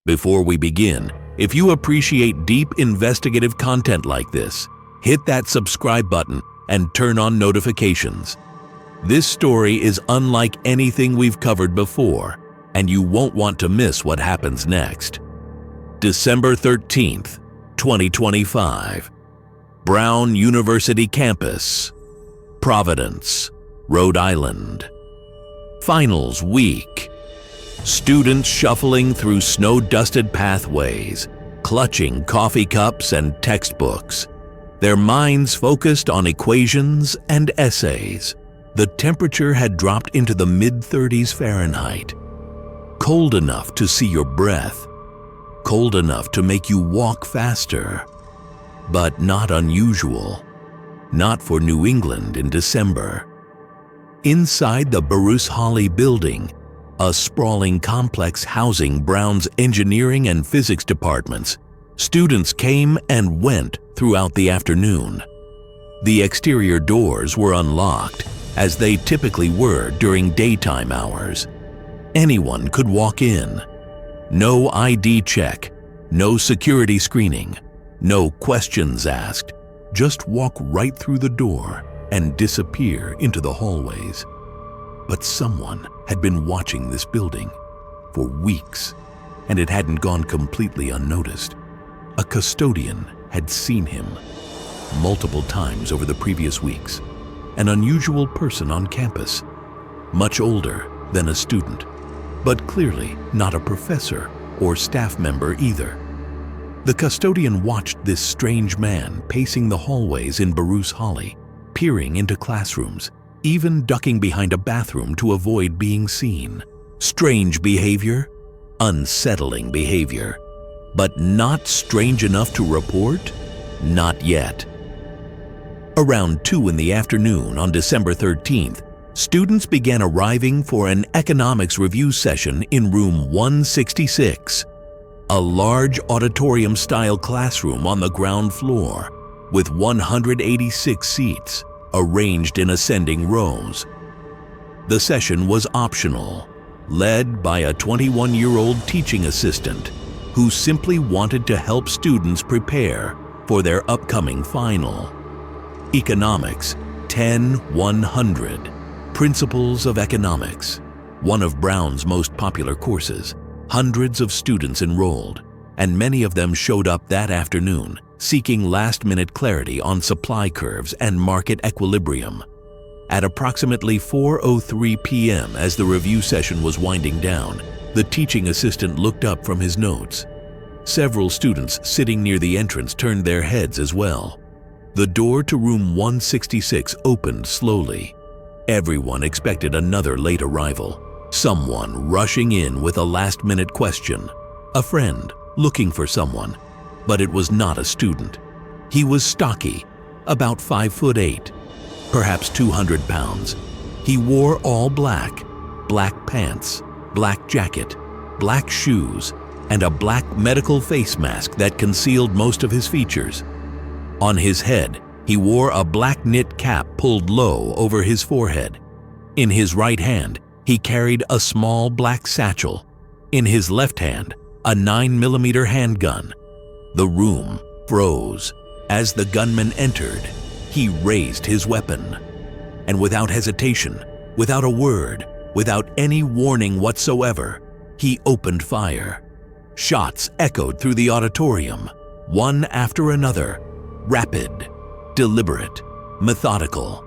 Before we begin, if you appreciate deep investigative content like this, hit that subscribe button and turn on notifications. This story is unlike anything we've covered before, and you won't want to miss what happens next. December 13th, 2025. Brown University Campus, Providence, Rhode Island. Finals week. Students shuffling through snow-dusted pathways, clutching coffee cups and textbooks, their minds focused on equations and essays. The temperature had dropped into the mid-30s Fahrenheit. Cold enough to see your breath, cold enough to make you walk faster, but not unusual. Not for New England in December. Inside the Bruce Hawley building, a sprawling complex housing Brown's engineering and physics departments, students came and went throughout the afternoon. The exterior doors were unlocked, as they typically were during daytime hours. Anyone could walk in. No ID check, no security screening, no questions asked. Just walk right through the door and disappear into the hallways. But someone had been watching this building for weeks, and it hadn't gone completely unnoticed. A custodian had seen him multiple times over the previous weeks. An unusual person on campus, much older than a student, but clearly not a professor or staff member either. The custodian watched this strange man pacing the hallways in Bruce Hawley, peering into classrooms, even ducking behind a bathroom to avoid being seen. Strange behavior, unsettling behavior, but not strange enough to report? Not yet. Around 2 in the afternoon on December 13th, students began arriving for an economics review session in room 166. A large auditorium-style classroom on the ground floor with 186 seats arranged in ascending rows. The session was optional, led by a 21-year-old teaching assistant who simply wanted to help students prepare for their upcoming final. Economics 10-100, Principles of Economics, one of Brown's most popular courses. Hundreds of students enrolled, and many of them showed up that afternoon, seeking last-minute clarity on supply curves and market equilibrium. At approximately 4:03 p.m., as the review session was winding down, the teaching assistant looked up from his notes. Several students sitting near the entrance turned their heads as well. The door to room 166 opened slowly. Everyone expected another late arrival. Someone rushing in with a last-minute question. A friend looking for someone, but it was not a student. He was stocky, about 5'8", perhaps 200 pounds. He wore all black, black pants, black jacket, black shoes, and a black medical face mask that concealed most of his features. On his head, he wore a black knit cap pulled low over his forehead. In his right hand, he carried a small black satchel. In his left hand, a 9mm handgun. The room froze. As the gunman entered, he raised his weapon. And without hesitation, without a word, without any warning whatsoever, he opened fire. Shots echoed through the auditorium, one after another, rapid, deliberate, methodical.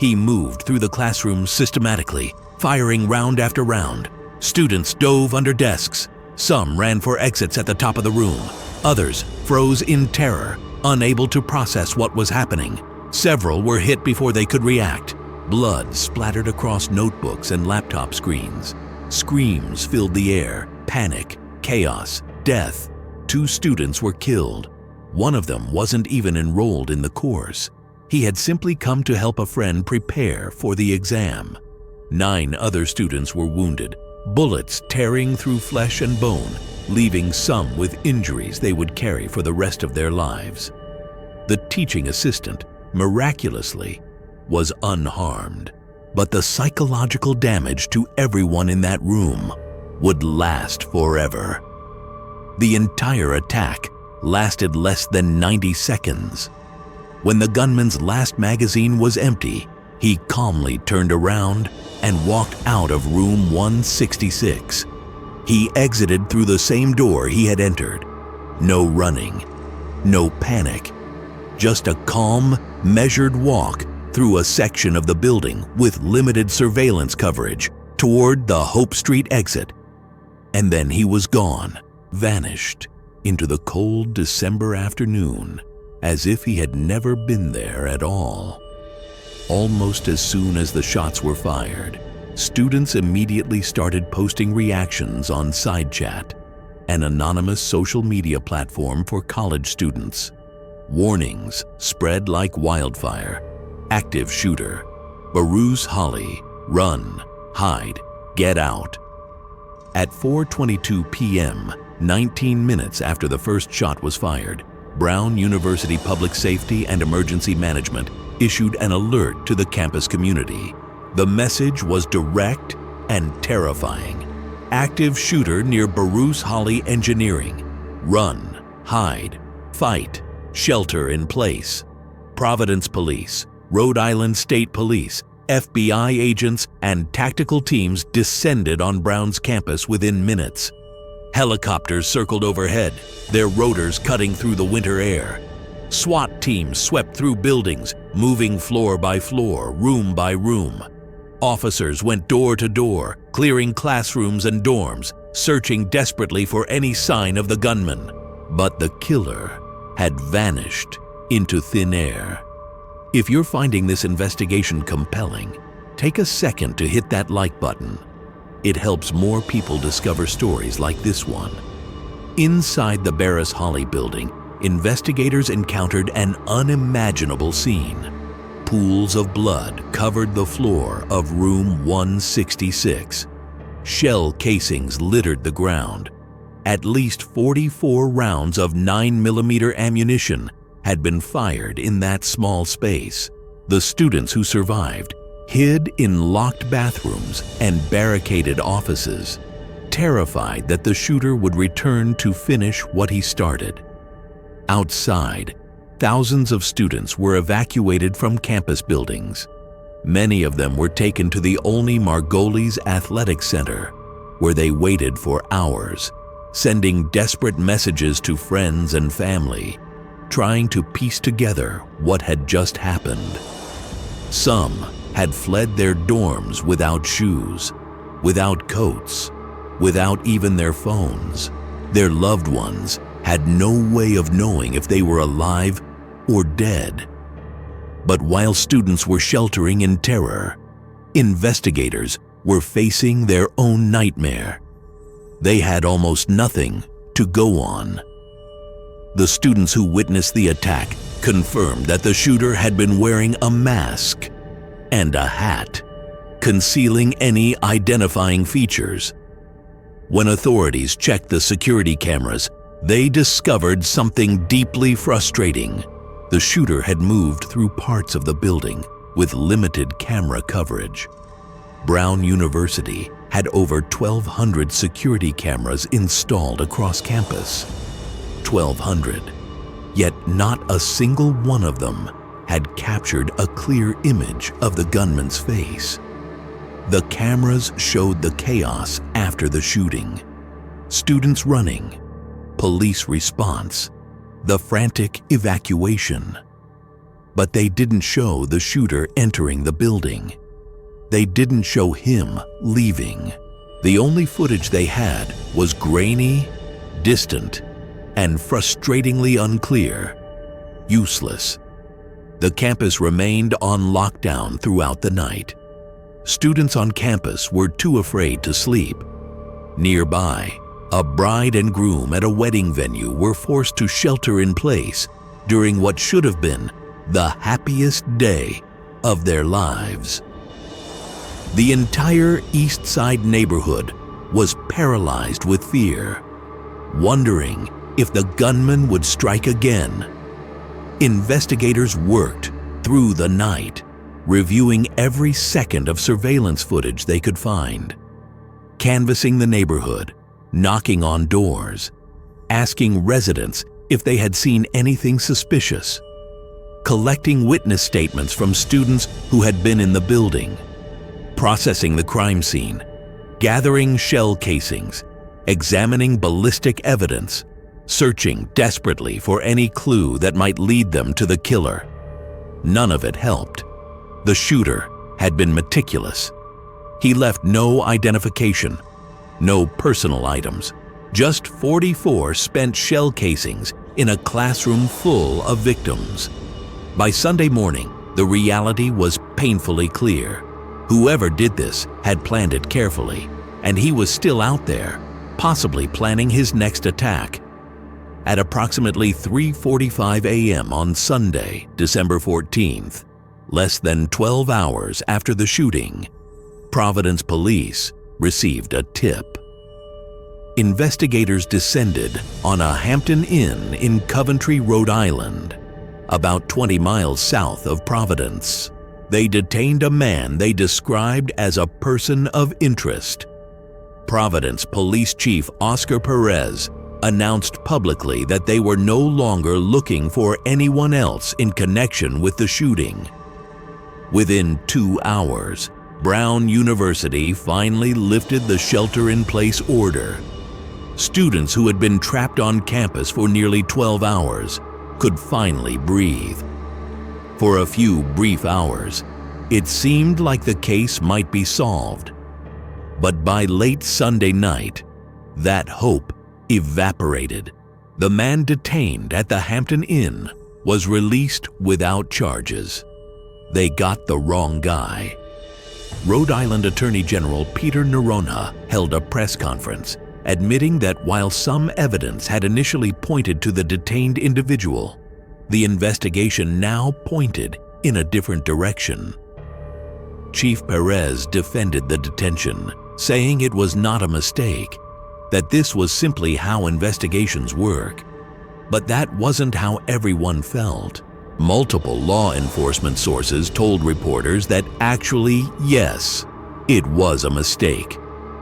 He moved through the classroom systematically, firing round after round. Students dove under desks. Some ran for exits at the top of the room. Others froze in terror, unable to process what was happening. Several were hit before they could react. Blood splattered across notebooks and laptop screens. Screams filled the air. Panic, chaos, death. 2 students were killed. One of them wasn't even enrolled in the course. He had simply come to help a friend prepare for the exam. 9 other students were wounded, bullets tearing through flesh and bone, leaving some with injuries they would carry for the rest of their lives. The teaching assistant, miraculously, was unharmed, but the psychological damage to everyone in that room would last forever. The entire attack lasted less than 90 seconds. When the gunman's last magazine was empty, he calmly turned around and walked out of room 166. He exited through the same door he had entered. No running, no panic, just a calm, measured walk through a section of the building with limited surveillance coverage toward the Hope Street exit. And then he was gone, vanished into the cold December afternoon, as if he had never been there at all. Almost as soon as the shots were fired, students immediately started posting reactions on SideChat, an anonymous social media platform for college students. Warnings spread like wildfire. Active shooter. Bruce Holly. Run. Hide. Get out. At 4:22 p.m., 19 minutes after the first shot was fired, Brown University Public Safety and Emergency Management issued an alert to the campus community. The message was direct and terrifying. Active shooter near Bruce Holly Engineering. Run, hide, fight, shelter in place. Providence Police, Rhode Island State Police, FBI agents, and tactical teams descended on Brown's campus within minutes. Helicopters circled overhead, their rotors cutting through the winter air. SWAT teams swept through buildings, moving floor by floor, room by room. Officers went door to door, clearing classrooms and dorms, searching desperately for any sign of the gunman. But the killer had vanished into thin air. If you're finding this investigation compelling, take a second to hit that like button. It helps more people discover stories like this one. Inside the Barris Holly building, investigators encountered an unimaginable scene. Pools of blood covered the floor of room 166. Shell casings littered the ground. At least 44 rounds of 9mm ammunition had been fired in that small space. The students who survived hid in locked bathrooms and barricaded offices, terrified that the shooter would return to finish what he started. Outside, thousands of students were evacuated from campus buildings. Many of them were taken to the Olney Margolis Athletic Center, where they waited for hours, sending desperate messages to friends and family, trying to piece together what had just happened. Some had fled their dorms without shoes, without coats, without even their phones. Their loved ones had no way of knowing if they were alive or dead. But while students were sheltering in terror, investigators were facing their own nightmare. They had almost nothing to go on. The students who witnessed the attack confirmed that the shooter had been wearing a mask and a hat, concealing any identifying features. When authorities checked the security cameras, they discovered something deeply frustrating. The shooter had moved through parts of the building with limited camera coverage. Brown University had over 1,200 security cameras installed across campus. 1,200. Yet not a single one of them had captured a clear image of the gunman's face. The cameras showed the chaos after the shooting. Students running, police response, the frantic evacuation. But they didn't show the shooter entering the building. They didn't show him leaving. The only footage they had was grainy, distant, and frustratingly unclear. Useless. The campus remained on lockdown throughout the night. Students on campus were too afraid to sleep. Nearby, a bride and groom at a wedding venue were forced to shelter in place during what should have been the happiest day of their lives. The entire East Side neighborhood was paralyzed with fear, wondering if the gunman would strike again. Investigators worked through the night, reviewing every second of surveillance footage they could find, canvassing the neighborhood, knocking on doors, asking residents if they had seen anything suspicious, collecting witness statements from students who had been in the building, processing the crime scene, gathering shell casings, examining ballistic evidence, searching desperately for any clue that might lead them to the killer. None of it helped. The shooter had been meticulous. He left no identification, no personal items, just 44 spent shell casings in a classroom full of victims. By Sunday morning, the reality was painfully clear. Whoever did this had planned it carefully, and he was still out there, possibly planning his next attack. At approximately 3:45 a.m. on Sunday, December 14th, less than 12 hours after the shooting, Providence police received a tip. Investigators descended on a Hampton Inn in Coventry, Rhode Island, about 20 miles south of Providence. They detained a man they described as a person of interest. Providence Police Chief Oscar Perez announced publicly that they were no longer looking for anyone else in connection with the shooting. Within 2 hours, Brown University finally lifted the shelter-in-place order. Students who had been trapped on campus for nearly 12 hours could finally breathe. For a few brief hours, it seemed like the case might be solved. But by late Sunday night, that hope evaporated. The man detained at the Hampton Inn was released without charges. They got the wrong guy. Rhode Island Attorney General Peter Noronha held a press conference, admitting that while some evidence had initially pointed to the detained individual, the investigation now pointed in a different direction. Chief Perez defended the detention, saying it was not a mistake, that this was simply how investigations work. But that wasn't how everyone felt. Multiple law enforcement sources told reporters that actually, yes, it was a mistake.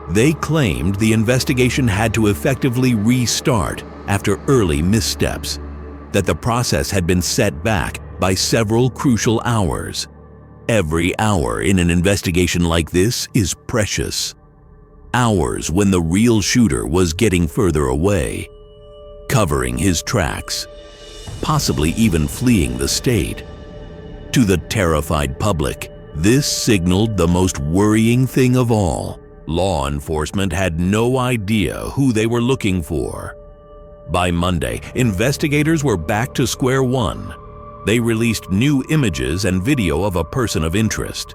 They claimed the investigation had to effectively restart after early missteps, that the process had been set back by several crucial hours. Every hour in an investigation like this is precious. Hours when the real shooter was getting further away, covering his tracks, possibly even fleeing the state. To the terrified public, this signaled the most worrying thing of all. Law enforcement had no idea who they were looking for. By Monday, investigators were back to square one. They released new images and video of a person of interest,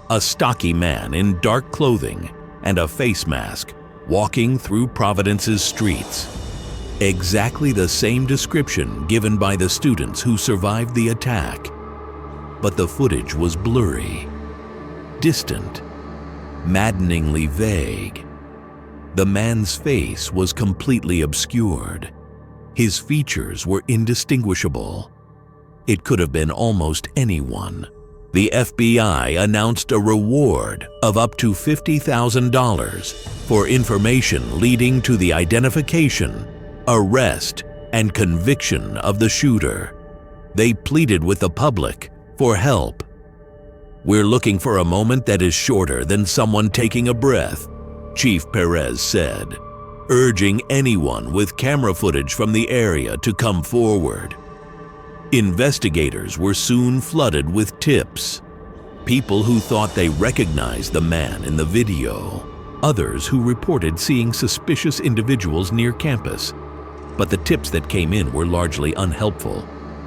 a stocky man in dark clothing and a face mask walking through Providence's streets. Exactly the same description given by the students who survived the attack. But the footage was blurry, distant, maddeningly vague. The man's face was completely obscured. His features were indistinguishable. It could have been almost anyone. The FBI announced a reward of up to $50,000 for information leading to the identification, arrest, and conviction of the shooter. They pleaded with the public for help. "We're looking for a moment that is shorter than someone taking a breath," Chief Perez said, urging anyone with camera footage from the area to come forward. Investigators were soon flooded with tips. People who thought they recognized the man in the video. Others who reported seeing suspicious individuals near campus. But the tips that came in were largely unhelpful.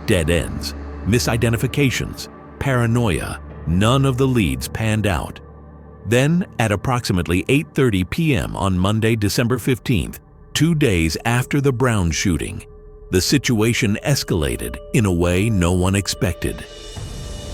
Dead ends, misidentifications, paranoia. None of the leads panned out. Then, at approximately 8:30 p.m. on Monday, December 15th, 2 days after the Brown shooting, the situation escalated in a way no one expected.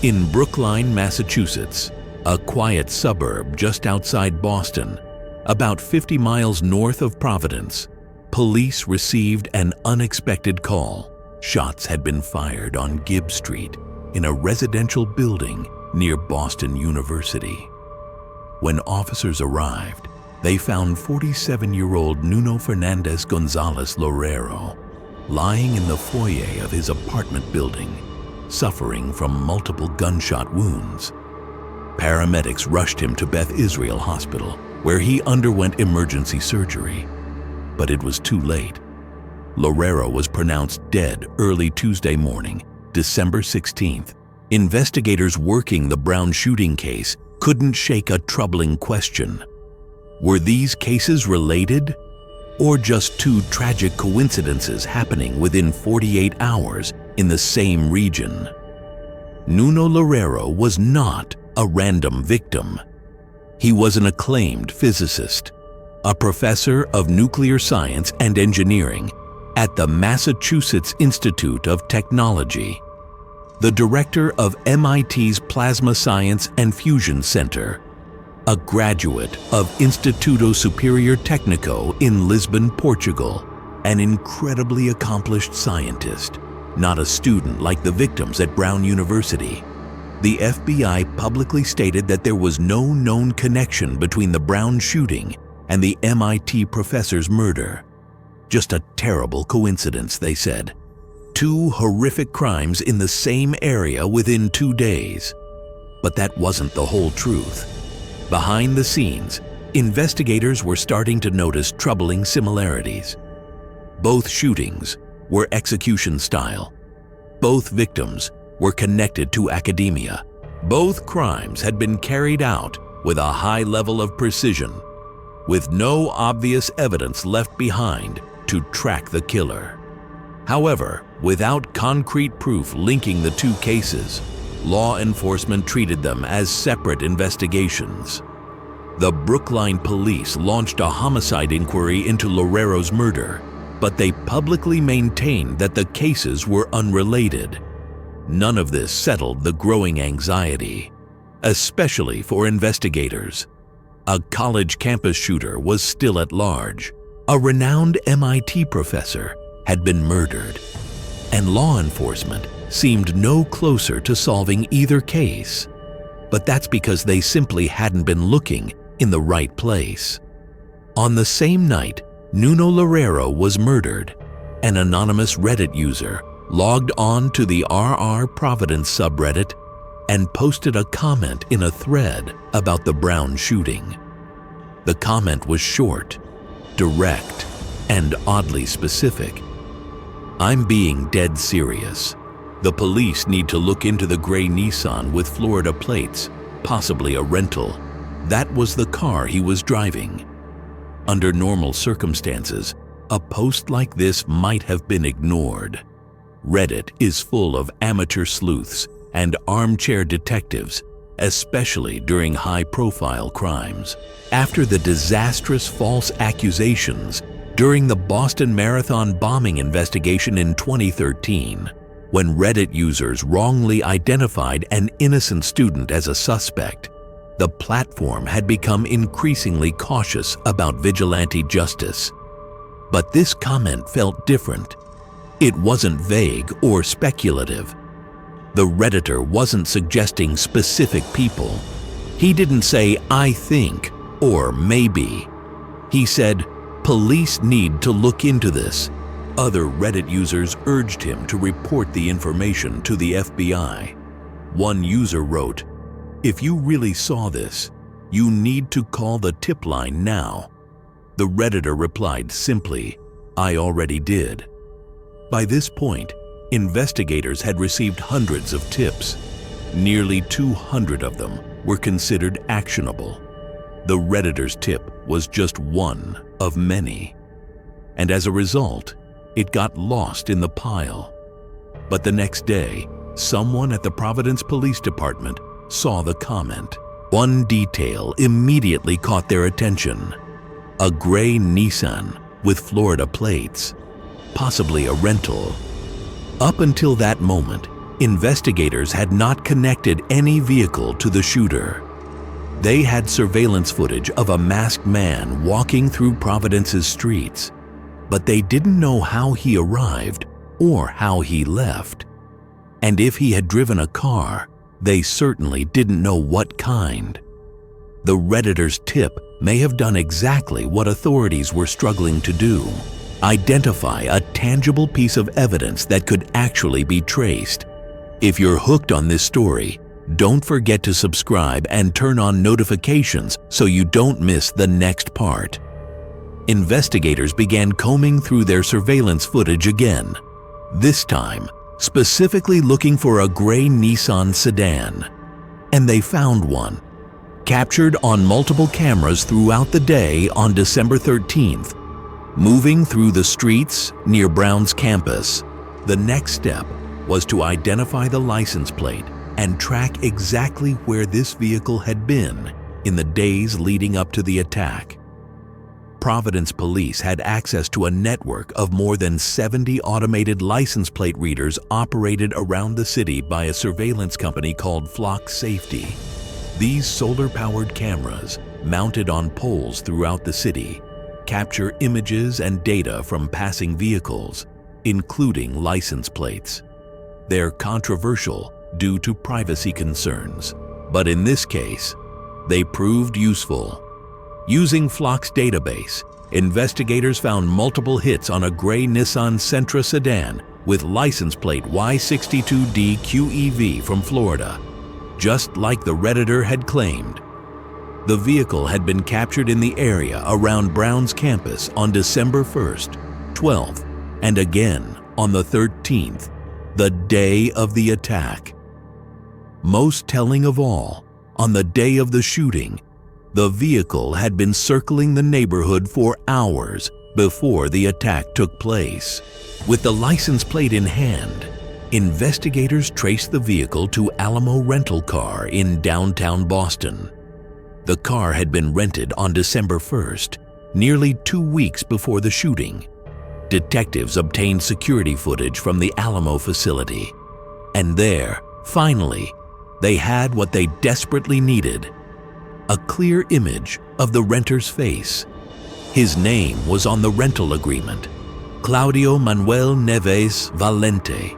In Brookline, Massachusetts, a quiet suburb just outside Boston, about 50 miles north of Providence, police received an unexpected call. Shots had been fired on Gibb Street in a residential building near Boston University. When officers arrived, they found 47-year-old Nuno Fernandez Gonzalez Lorero lying in the foyer of his apartment building, suffering from multiple gunshot wounds. Paramedics rushed him to Beth Israel Hospital, where he underwent emergency surgery. But it was too late. Lorero was pronounced dead early Tuesday morning, December 16th. Investigators working the Brown shooting case couldn't shake a troubling question. Were these cases related? Or just two tragic coincidences happening within 48 hours in the same region? Nuno Lorero was not a random victim. He was an acclaimed physicist, a professor of nuclear science and engineering at the Massachusetts Institute of Technology, the director of MIT's Plasma Science and Fusion Center, a graduate of Instituto Superior Técnico in Lisbon, Portugal, an incredibly accomplished scientist, not a student like the victims at Brown University. The FBI publicly stated that there was no known connection between the Brown shooting and the MIT professor's murder. Just a terrible coincidence, they said. Two horrific crimes in the same area within 2 days. But that wasn't the whole truth. Behind the scenes, investigators were starting to notice troubling similarities. Both shootings were execution style. Both victims were connected to academia. Both crimes had been carried out with a high level of precision, with no obvious evidence left behind to track the killer. However, without concrete proof linking the two cases, law enforcement treated them as separate investigations. The Brookline police launched a homicide inquiry into Lorero's murder, but they publicly maintained that the cases were unrelated. None of this settled the growing anxiety, especially for investigators. A college campus shooter was still at large. A renowned MIT professor had been murdered, and law enforcement seemed no closer to solving either case. But that's because they simply hadn't been looking in the right place. On the same night Nuno Lorero was murdered, an anonymous Reddit user logged on to the RR Providence subreddit and posted a comment in a thread about the Brown shooting. The comment was short, direct, and oddly specific. "I'm being dead serious. The police need to look into the gray Nissan with Florida plates, possibly a rental. That was the car he was driving." Under normal circumstances, a post like this might have been ignored. Reddit is full of amateur sleuths and armchair detectives, especially during high-profile crimes. After the disastrous false accusations during the Boston Marathon bombing investigation in 2013, when Reddit users wrongly identified an innocent student as a suspect, the platform had become increasingly cautious about vigilante justice. But this comment felt different. It wasn't vague or speculative. The Redditor wasn't suggesting specific people. He didn't say, "I think," or "maybe." He said, "Police need to look into this." Other Reddit users urged him to report the information to the FBI. One user wrote, "If you really saw this, you need to call the tip line now." The Redditor replied simply, "I already did." By this point, investigators had received hundreds of tips. Nearly 200 of them were considered actionable. The Redditor's tip was just one of many. And as a result, it got lost in the pile. But the next day, someone at the Providence Police Department saw the comment. One detail immediately caught their attention: a gray Nissan with Florida plates, possibly a rental. Up until that moment, investigators had not connected any vehicle to the shooter. They had surveillance footage of a masked man walking through Providence's streets, but they didn't know how he arrived or how he left. And if he had driven a car, they certainly didn't know what kind. The Redditor's tip may have done exactly what authorities were struggling to do: identify a tangible piece of evidence that could actually be traced. If you're hooked on this story, don't forget to subscribe and turn on notifications so you don't miss the next part. Investigators began combing through their surveillance footage again, this time specifically looking for a gray Nissan sedan. And they found one, captured on multiple cameras throughout the day on December 13th, moving through the streets near Brown's campus. The next step was to identify the license plate and track exactly where this vehicle had been in the days leading up to the attack. Providence police had access to a network of more than 70 automated license plate readers operated around the city by a surveillance company called Flock Safety. These solar-powered cameras, mounted on poles throughout the city, capture images and data from passing vehicles, including license plates. They're controversial due to privacy concerns, but in this case, they proved useful. Using Flock's database, investigators found multiple hits on a gray Nissan Sentra sedan with license plate Y62D-QEV from Florida, just like the Redditor had claimed. The vehicle had been captured in the area around Brown's campus on December 1st, 12th, and again on the 13th, the day of the attack. Most telling of all, on the day of the shooting, the vehicle had been circling the neighborhood for hours before the attack took place. With the license plate in hand, investigators traced the vehicle to Alamo Rental Car in downtown Boston. The car had been rented on December 1st, nearly 2 weeks before the shooting. Detectives obtained security footage from the Alamo facility, and there, finally, they had what they desperately needed: a clear image of the renter's face. His name was on the rental agreement: Claudio Manuel Neves Valente,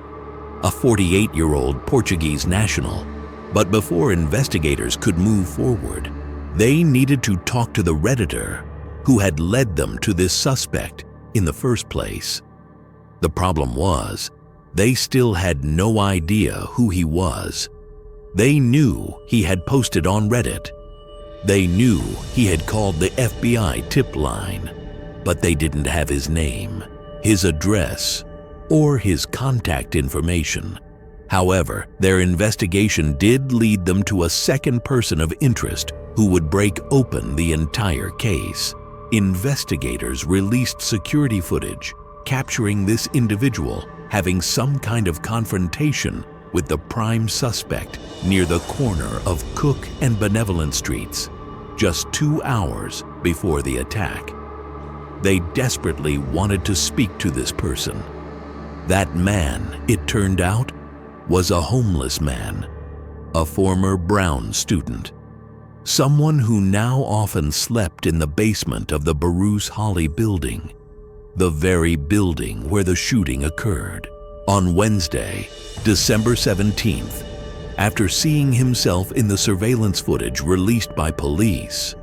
a 48-year-old Portuguese national. But before investigators could move forward, they needed to talk to the Redditor who had led them to this suspect in the first place. The problem was, they still had no idea who he was. They knew he had posted on Reddit. They knew he had called the FBI tip line, but they didn't have his name, his address, or his contact information. However, their investigation did lead them to a second person of interest who would break open the entire case. Investigators released security footage capturing this individual having some kind of confrontation with the prime suspect near the corner of Cook and Benevolent Streets, just 2 hours before the attack. They desperately wanted to speak to this person. That man, it turned out, was a homeless man, a former Brown student, someone who now often slept in the basement of the Bruce Holly building, the very building where the shooting occurred. On Wednesday, December 17th, after seeing himself in the surveillance footage released by police,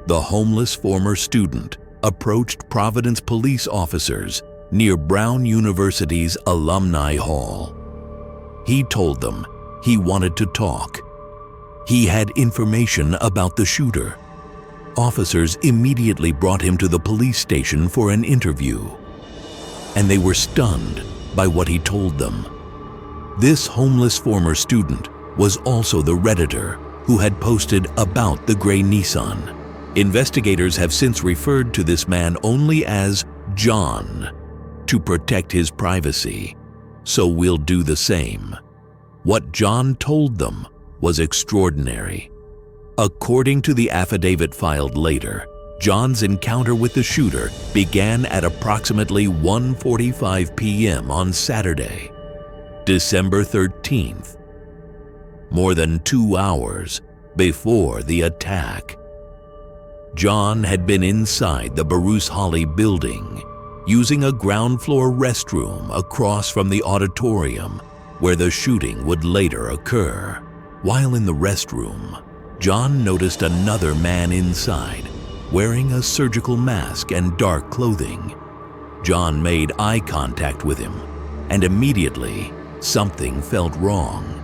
the homeless former student approached Providence police officers near Brown University's Alumni Hall. He told them he wanted to talk. He had information about the shooter. Officers immediately brought him to the police station for an interview, and they were stunned by what he told them. This homeless former student was also the Redditor who had posted about the gray Nissan. Investigators have since referred to this man only as John to protect his privacy, so we'll do the same. What John told them was extraordinary. According to the affidavit filed later, John's encounter with the shooter began at approximately 1:45 p.m. on Saturday, December 13th, more than 2 hours before the attack. John had been inside the Bruce Holly building, using a ground floor restroom across from the auditorium where the shooting would later occur. While in the restroom, John noticed another man inside, wearing a surgical mask and dark clothing. John made eye contact with him, and immediately something felt wrong.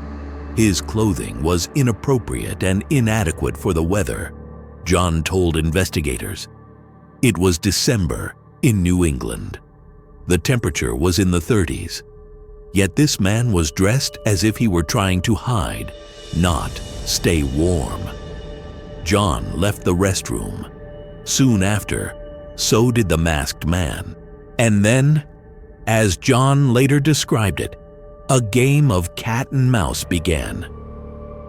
His clothing was inappropriate and inadequate for the weather, John told investigators. It was December in New England. The temperature was in the 30s. Yet this man was dressed as if he were trying to hide, not stay warm. John left the restroom. Soon after, so did the masked man. And then, as John later described it, a game of cat and mouse began.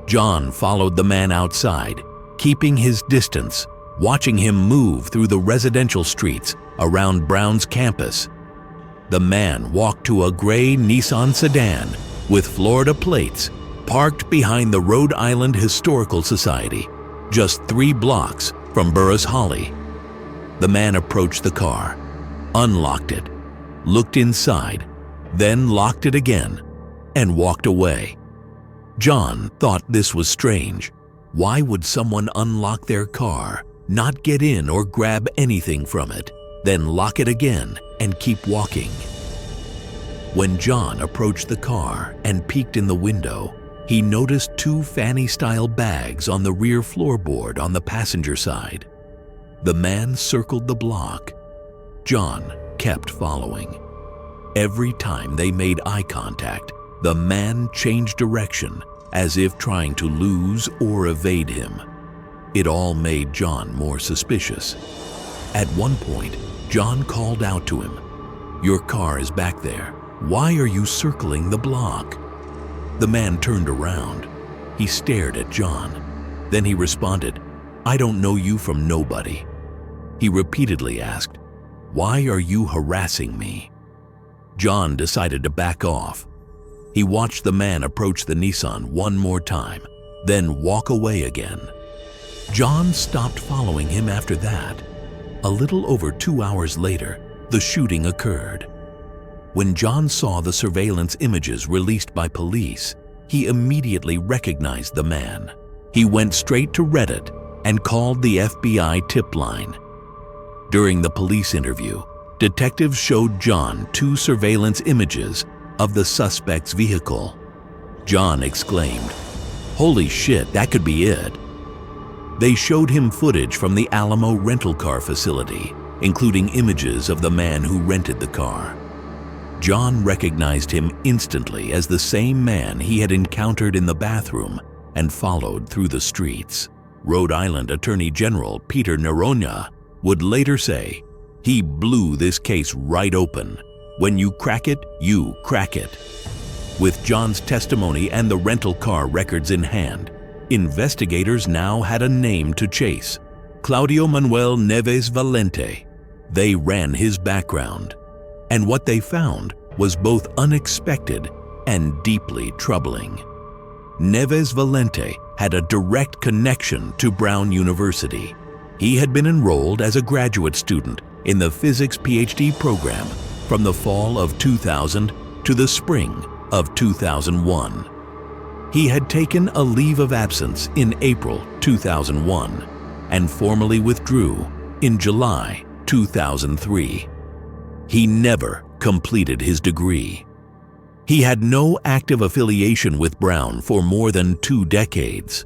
John followed the man outside, keeping his distance, watching him move through the residential streets around Brown's campus. The man walked to a gray Nissan sedan with Florida plates parked behind the Rhode Island Historical Society, just 3 blocks from Burris Holly. The man approached the car, unlocked it, looked inside, then locked it again, and walked away. John thought this was strange. Why would someone unlock their car, not get in or grab anything from it, then lock it again and keep walking? When John approached the car and peeked in the window, he noticed 2 fanny-style bags on the rear floorboard on the passenger side. The man circled the block. John kept following. Every time they made eye contact, the man changed direction as if trying to lose or evade him. It all made John more suspicious. At one point, John called out to him, "Your car is back there. Why are you circling the block?" The man turned around. He stared at John. Then he responded, "I don't know you from nobody." He repeatedly asked, "Why are you harassing me?" John decided to back off. He watched the man approach the Nissan one more time, then walk away again. John stopped following him after that. A little over 2 hours later, the shooting occurred. When John saw the surveillance images released by police, he immediately recognized the man. He went straight to Reddit and called the FBI tip line. During the police interview, detectives showed John 2 surveillance images of the suspect's vehicle. John exclaimed, "Holy shit, that could be it." They showed him footage from the Alamo rental car facility, including images of the man who rented the car. John recognized him instantly as the same man he had encountered in the bathroom and followed through the streets. Rhode Island Attorney General Peter Noronha would later say, "He blew this case right open. When you crack it, you crack it." With John's testimony and the rental car records in hand, investigators now had a name to chase: Claudio Manuel Neves Valente. They ran his background, and what they found was both unexpected and deeply troubling. Neves Valente had a direct connection to Brown University. He had been enrolled as a graduate student in the physics PhD program from the fall of 2000 to the spring of 2001. He had taken a leave of absence in April 2001 and formally withdrew in July 2003. He never completed his degree. He had no active affiliation with Brown for more than 2 decades.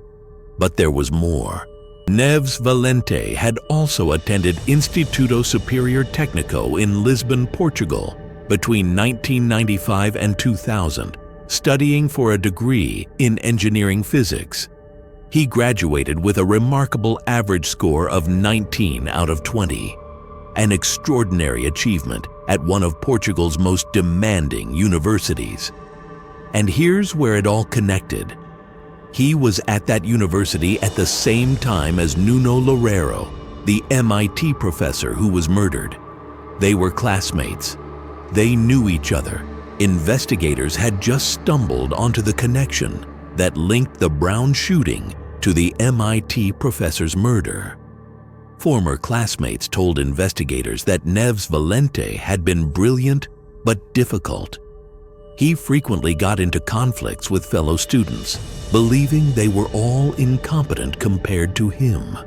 But there was more. Neves Valente had also attended Instituto Superior Técnico in Lisbon, Portugal, between 1995 and 2000, studying for a degree in engineering physics. He graduated with a remarkable average score of 19 out of 20, an extraordinary achievement at one of Portugal's most demanding universities. And here's where it all connected. He was at that university at the same time as Nuno Loureiro, the MIT professor who was murdered. They were classmates. They knew each other. Investigators had just stumbled onto the connection that linked the Brown shooting to the MIT professor's murder. Former classmates told investigators that Neves Valente had been brilliant but difficult. He frequently got into conflicts with fellow students, believing they were all incompetent compared to him.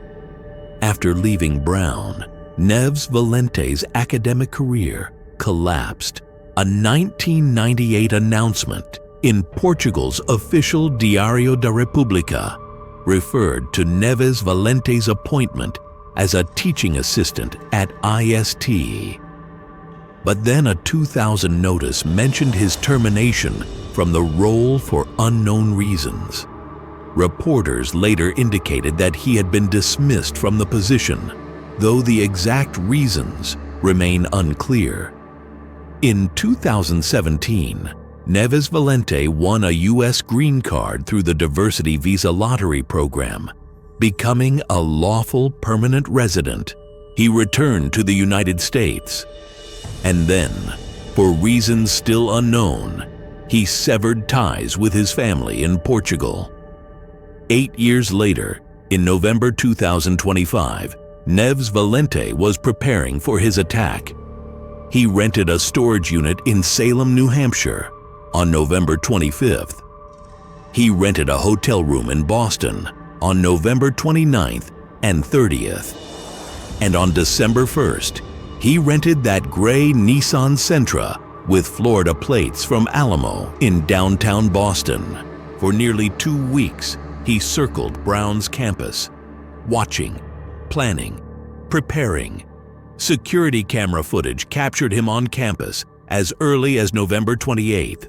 After leaving Brown, Neves Valente's academic career collapsed. A 1998 announcement in Portugal's official Diário da República referred to Neves Valente's appointment as a teaching assistant at IST. But then a 2000 notice mentioned his termination from the role for unknown reasons. Reporters later indicated that he had been dismissed from the position, though the exact reasons remain unclear. In 2017, Neves Valente won a U.S. green card through the Diversity Visa Lottery program, becoming a lawful permanent resident. He returned to the United States. And then, for reasons still unknown, he severed ties with his family in Portugal. 8 years later, in November 2025, Neves Valente was preparing for his attack. He rented a storage unit in Salem, New Hampshire on November 25th. He rented a hotel room in Boston on November 29th and 30th. And on December 1st, he rented that gray Nissan Sentra with Florida plates from Alamo in downtown Boston. For nearly 2 weeks, he circled Brown's campus, watching, planning, preparing. Security camera footage captured him on campus as early as November 28th.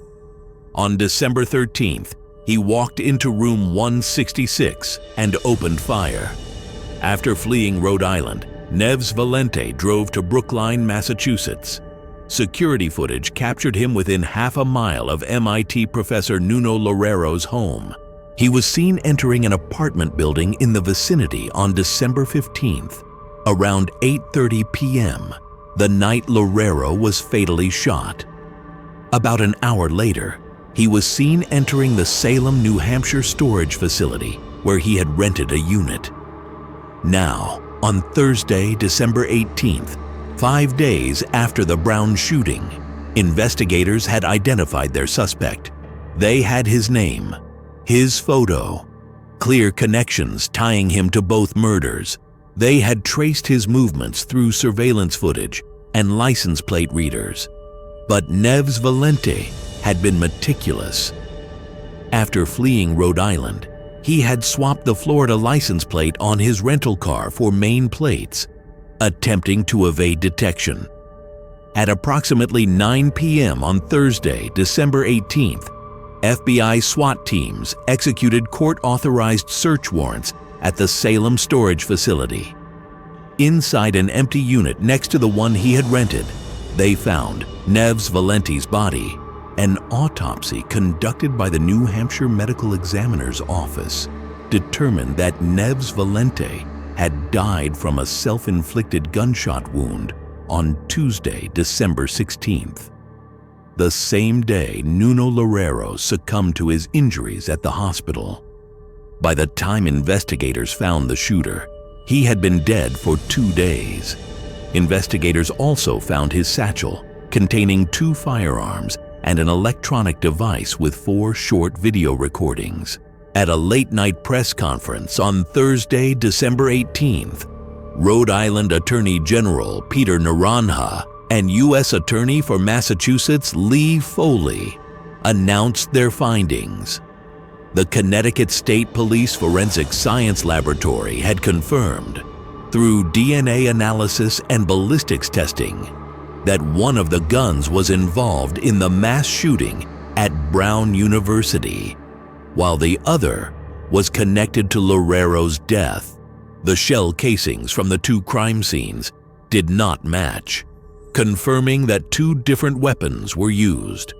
On December 13th, he walked into room 166 and opened fire. After fleeing Rhode Island, Neves Valente drove to Brookline, Massachusetts. Security footage captured him within half a mile of MIT professor Nuno Loureiro's home. He was seen entering an apartment building in the vicinity on December 15th. Around 8:30 p.m., the night Loureiro was fatally shot. About an hour later, he was seen entering the Salem, New Hampshire storage facility where he had rented a unit. Now, on Thursday, December 18th, 5 days after the Brown shooting, investigators had identified their suspect. They had his name, his photo, clear connections tying him to both murders. They had traced his movements through surveillance footage and license plate readers. But Neves Valente had been meticulous. After fleeing Rhode Island, he had swapped the Florida license plate on his rental car for Maine plates, attempting to evade detection. At approximately 9 p.m. on Thursday, December 18th, FBI SWAT teams executed court-authorized search warrants at the Salem storage facility. Inside an empty unit next to the one he had rented, they found Neves Valente's body. An autopsy conducted by the New Hampshire Medical Examiner's Office determined that Neves Valente had died from a self-inflicted gunshot wound on Tuesday, December 16th. The same day, Nuno Loureiro succumbed to his injuries at the hospital. By the time investigators found the shooter, he had been dead for 2 days. Investigators also found his satchel containing 2 firearms and an electronic device with 4 short video recordings. At a late-night press conference on Thursday, December 18th, Rhode Island Attorney General Peter Naranja and U.S. Attorney for Massachusetts Lee Foley announced their findings. The Connecticut State Police Forensic Science Laboratory had confirmed, through DNA analysis and ballistics testing, that one of the guns was involved in the mass shooting at Brown University, while the other was connected to Loureiro's death. The shell casings from the 2 crime scenes did not match, confirming that 2 different weapons were used.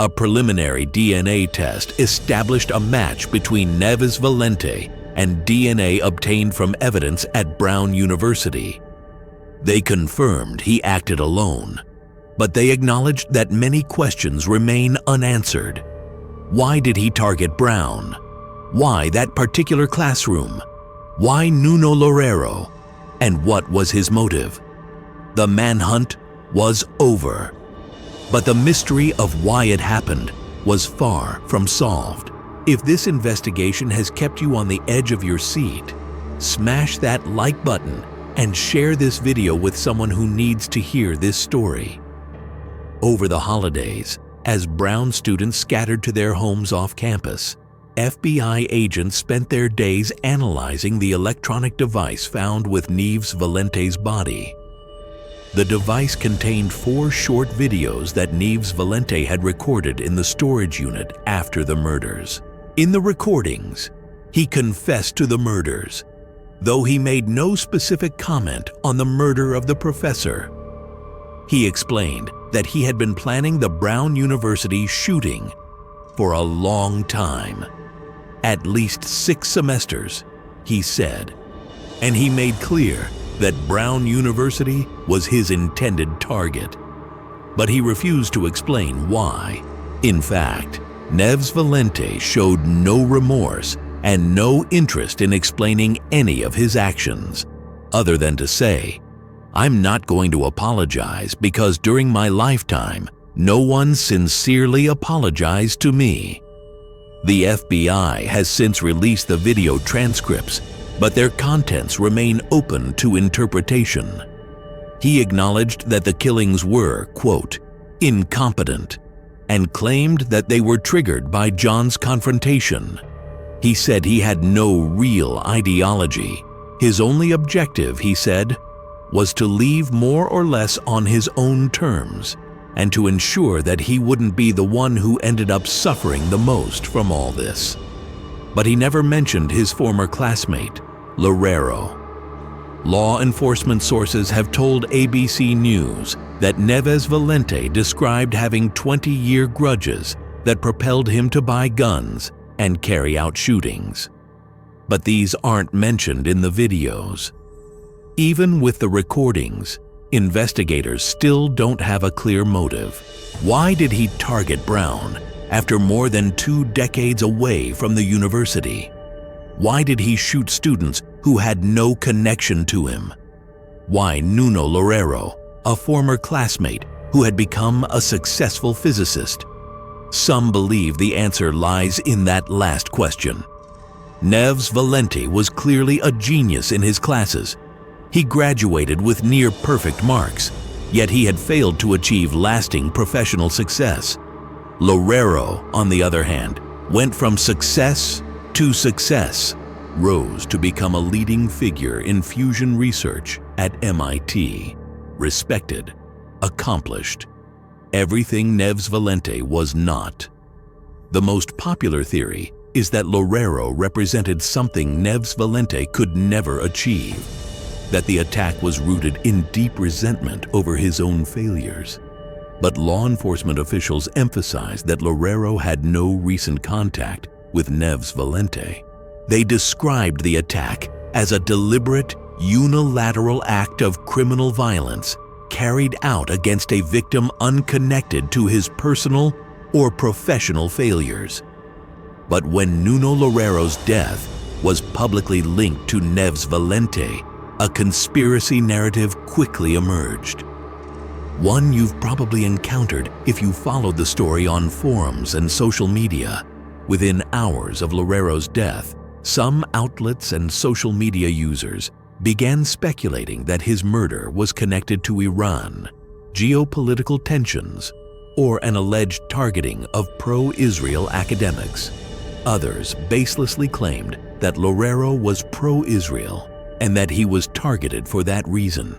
A preliminary DNA test established a match between Neves Valente and DNA obtained from evidence at Brown University. They confirmed he acted alone, but they acknowledged that many questions remain unanswered. Why did he target Brown? Why that particular classroom? Why Nuno Loureiro? And what was his motive? The manhunt was over. But the mystery of why it happened was far from solved. If this investigation has kept you on the edge of your seat, smash that like button and share this video with someone who needs to hear this story. Over the holidays, as Brown students scattered to their homes off campus, FBI agents spent their days analyzing the electronic device found with Neves Valente's body. The device contained 4 short videos that Neves Valente had recorded in the storage unit after the murders. In the recordings, he confessed to the murders, though he made no specific comment on the murder of the professor. He explained that he had been planning the Brown University shooting for a long time. At least 6 semesters, he said, and he made clear that Brown University was his intended target. But he refused to explain why. In fact, Neves Valente showed no remorse and no interest in explaining any of his actions, other than to say, "I'm not going to apologize because during my lifetime, no one sincerely apologized to me." The FBI has since released the video transcripts, but their contents remain open to interpretation. He acknowledged that the killings were, quote, "incompetent," and claimed that they were triggered by John's confrontation. He said he had no real ideology. His only objective, he said, was to leave more or less on his own terms and to ensure that he wouldn't be the one who ended up suffering the most from all this. But he never mentioned his former classmate, Loureiro. Law enforcement sources have told ABC News that Neves Valente described having 20-year grudges that propelled him to buy guns and carry out shootings. But these aren't mentioned in the videos. Even with the recordings, investigators still don't have a clear motive. Why did he target Brown after more than 2 decades away from the university? Why did he shoot students who had no connection to him? Why Nuno Loureiro, a former classmate who had become a successful physicist? Some believe the answer lies in that last question. Neves Valente was clearly a genius in his classes. He graduated with near-perfect marks, yet he had failed to achieve lasting professional success. Loureiro, on the other hand, went from success to success, rose to become a leading figure in fusion research at MIT, respected, accomplished. Everything Neves Valente was not. The most popular theory is that Loureiro represented something Neves Valente could never achieve, that the attack was rooted in deep resentment over his own failures. But law enforcement officials emphasized that Loureiro had no recent contact with Neves Valente. They described the attack as a deliberate, unilateral act of criminal violence carried out against a victim unconnected to his personal or professional failures. But when Nuno Loureiro's death was publicly linked to Neves Valente, a conspiracy narrative quickly emerged. One you've probably encountered if you followed the story on forums and social media. Within hours of Loureiro's death, some outlets and social media users began speculating that his murder was connected to Iran, geopolitical tensions, or an alleged targeting of pro-Israel academics. Others baselessly claimed that Loureiro was pro-Israel and that he was targeted for that reason.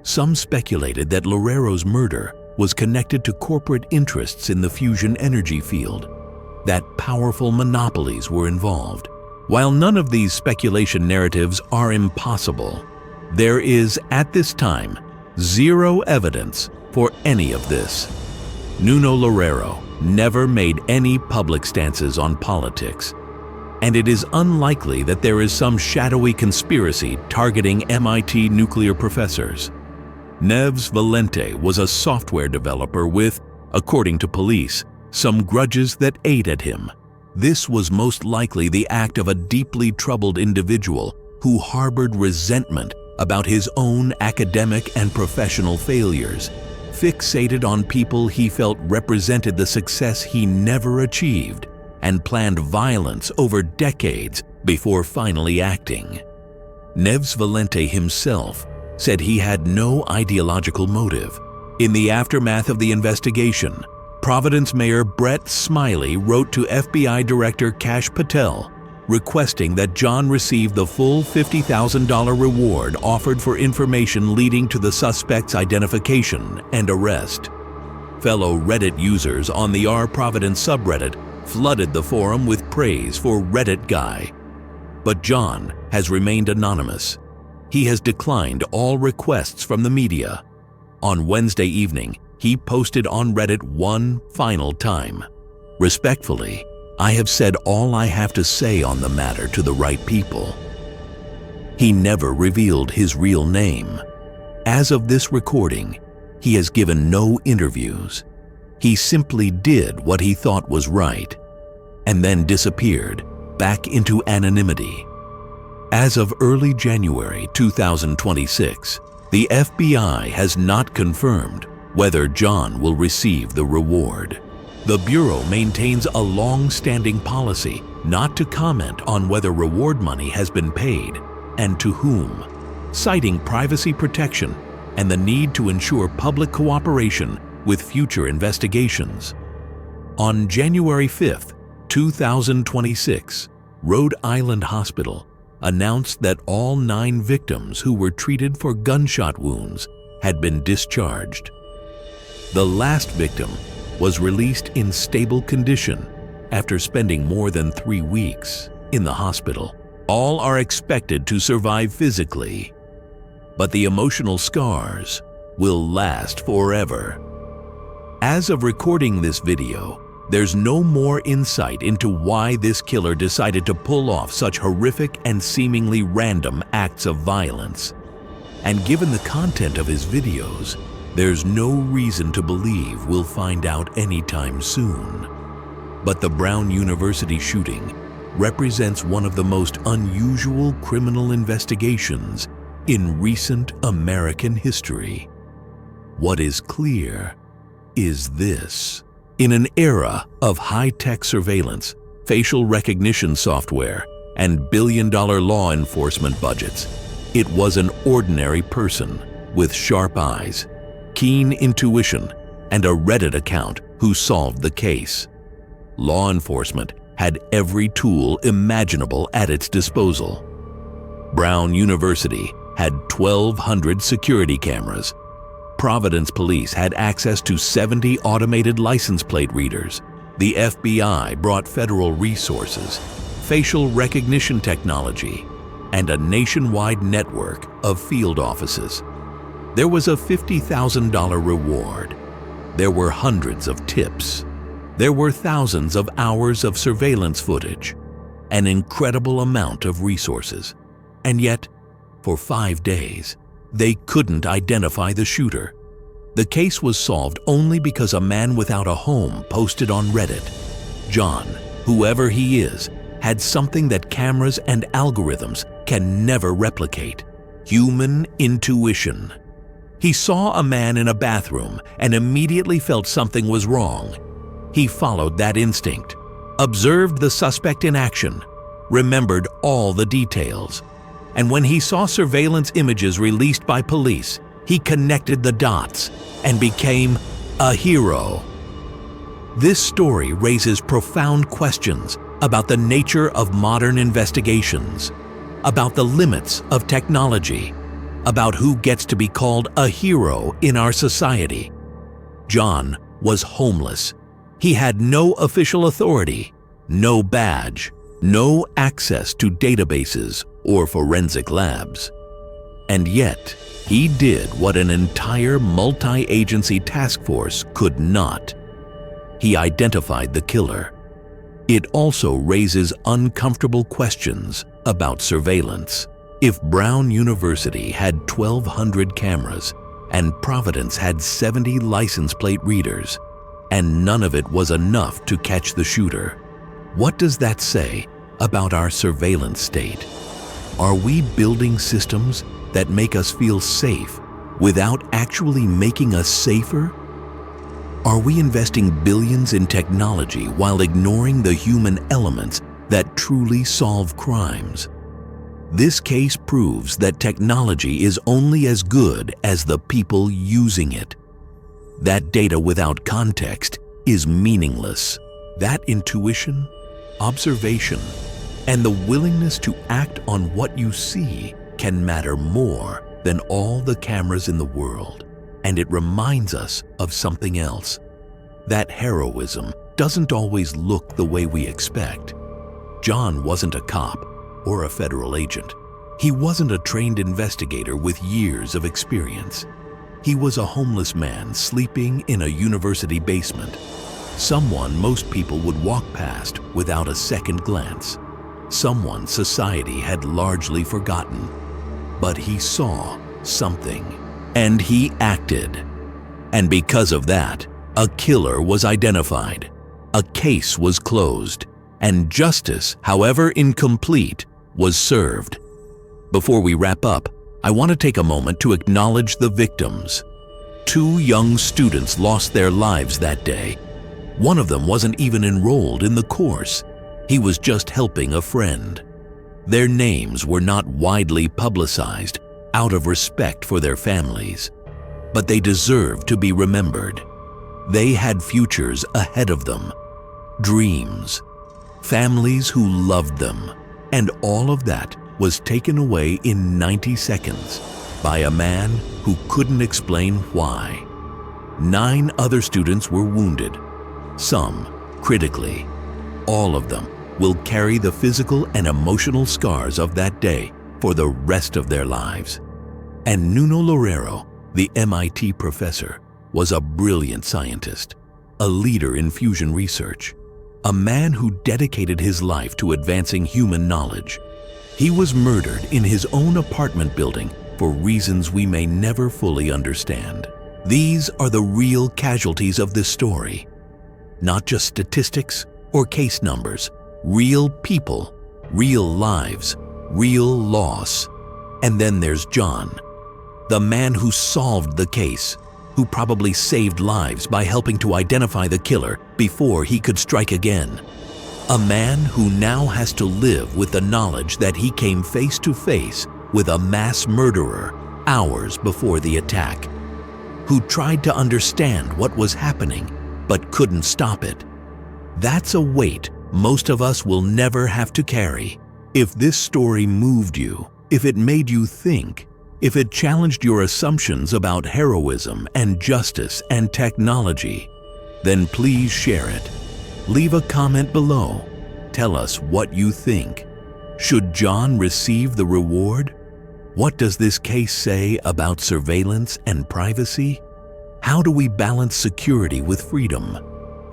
Some speculated that Loureiro's murder was connected to corporate interests in the fusion energy field, that powerful monopolies were involved. While none of these speculation narratives are impossible, there is, at this time, zero evidence for any of this. Nuno Loureiro never made any public stances on politics, and it is unlikely that there is some shadowy conspiracy targeting MIT nuclear professors. Neves Valente was a software developer with, according to police, some grudges that ate at him. This was most likely the act of a deeply troubled individual who harbored resentment about his own academic and professional failures, fixated on people he felt represented the success he never achieved, and planned violence over decades before finally acting. Neves Valente himself said he had no ideological motive. In the aftermath of the investigation, Providence Mayor Brett Smiley wrote to FBI Director Kash Patel requesting that John receive the full $50,000 reward offered for information leading to the suspect's identification and arrest. Fellow Reddit users on the R Providence subreddit flooded the forum with praise for Reddit Guy. But John has remained anonymous. He has declined all requests from the media. On Wednesday evening, he posted on Reddit one final time. "Respectfully, I have said all I have to say on the matter to the right people." He never revealed his real name. As of this recording, he has given no interviews. He simply did what he thought was right, and then disappeared back into anonymity. As of early January 2026, the FBI has not confirmed whether John will receive the reward. The Bureau maintains a long-standing policy not to comment on whether reward money has been paid and to whom, citing privacy protection and the need to ensure public cooperation with future investigations. On January 5, 2026, Rhode Island Hospital announced that all 9 victims who were treated for gunshot wounds had been discharged. The last victim was released in stable condition after spending more than 3 weeks in the hospital. All are expected to survive physically, but the emotional scars will last forever. As of recording this video, there's no more insight into why this killer decided to pull off such horrific and seemingly random acts of violence. And given the content of his videos, there's no reason to believe we'll find out anytime soon. But the Brown University shooting represents one of the most unusual criminal investigations in recent American history. What is clear is this: in an era of high-tech surveillance, facial recognition software, and billion-dollar law enforcement budgets, it was an ordinary person with sharp eyes, keen intuition, and a Reddit account who solved the case. Law enforcement had every tool imaginable at its disposal. Brown University had 1,200 security cameras. Providence Police had access to 70 automated license plate readers. The FBI brought federal resources, facial recognition technology, and a nationwide network of field offices. There was a $50,000 reward. There were hundreds of tips. There were thousands of hours of surveillance footage, an incredible amount of resources. And yet, for 5 days, they couldn't identify the shooter. The case was solved only because a man without a home posted on Reddit. John, whoever he is, had something that cameras and algorithms can never replicate: human intuition. He saw a man in a bathroom and immediately felt something was wrong. He followed that instinct, observed the suspect in action, remembered all the details. And when he saw surveillance images released by police, he connected the dots and became a hero. This story raises profound questions about the nature of modern investigations, about the limits of technology, about who gets to be called a hero in our society. John was homeless. He had no official authority, no badge, no access to databases or forensic labs. And yet, he did what an entire multi-agency task force could not. He identified the killer. It also raises uncomfortable questions about surveillance. If Brown University had 1,200 cameras and Providence had 70 license plate readers, and none of it was enough to catch the shooter, what does that say about our surveillance state? Are we building systems that make us feel safe without actually making us safer? Are we investing billions in technology while ignoring the human elements that truly solve crimes? This case proves that technology is only as good as the people using it. That data without context is meaningless. That intuition, observation, and the willingness to act on what you see can matter more than all the cameras in the world. And it reminds us of something else. That heroism doesn't always look the way we expect. John wasn't a cop or a federal agent. He wasn't a trained investigator with years of experience. He was a homeless man sleeping in a university basement. Someone most people would walk past without a second glance. Someone society had largely forgotten. But he saw something, and he acted. And because of that, a killer was identified, a case was closed, and justice, however incomplete, was served. Before we wrap up, I want to take a moment to acknowledge the victims. 2 young students lost their lives that day. One of them wasn't even enrolled in the course. He was just helping a friend. Their names were not widely publicized out of respect for their families, but they deserve to be remembered. They had futures ahead of them, dreams, families who loved them, and all of that was taken away in 90 seconds by a man who couldn't explain why. 9 other students were wounded, some critically. All of them will carry the physical and emotional scars of that day for the rest of their lives. And Nuno Loureiro, the MIT professor, was a brilliant scientist, a leader in fusion research, a man who dedicated his life to advancing human knowledge. He was murdered in his own apartment building for reasons we may never fully understand. These are the real casualties of this story. Not just statistics or case numbers, real people, real lives, real loss. And then there's John, the man who solved the case, who probably saved lives by helping to identify the killer before he could strike again. A man who now has to live with the knowledge that he came face to face with a mass murderer hours before the attack, who tried to understand what was happening but couldn't stop it. That's a weight most of us will never have to carry. If this story moved you, if it made you think, if it challenged your assumptions about heroism and justice and technology, then please share it. Leave a comment below. Tell us what you think. Should John receive the reward? What does this case say about surveillance and privacy? How do we balance security with freedom?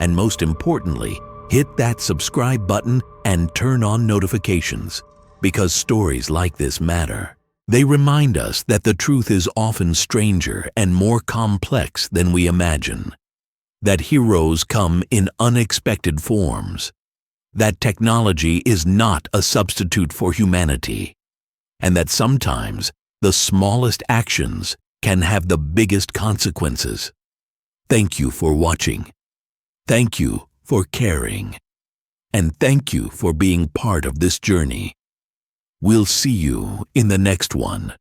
And most importantly, hit that subscribe button and turn on notifications, because stories like this matter. They remind us that the truth is often stranger and more complex than we imagine, that heroes come in unexpected forms, that technology is not a substitute for humanity, and that sometimes the smallest actions can have the biggest consequences. Thank you for watching. Thank you for caring. And thank you for being part of this journey. We'll see you in the next one.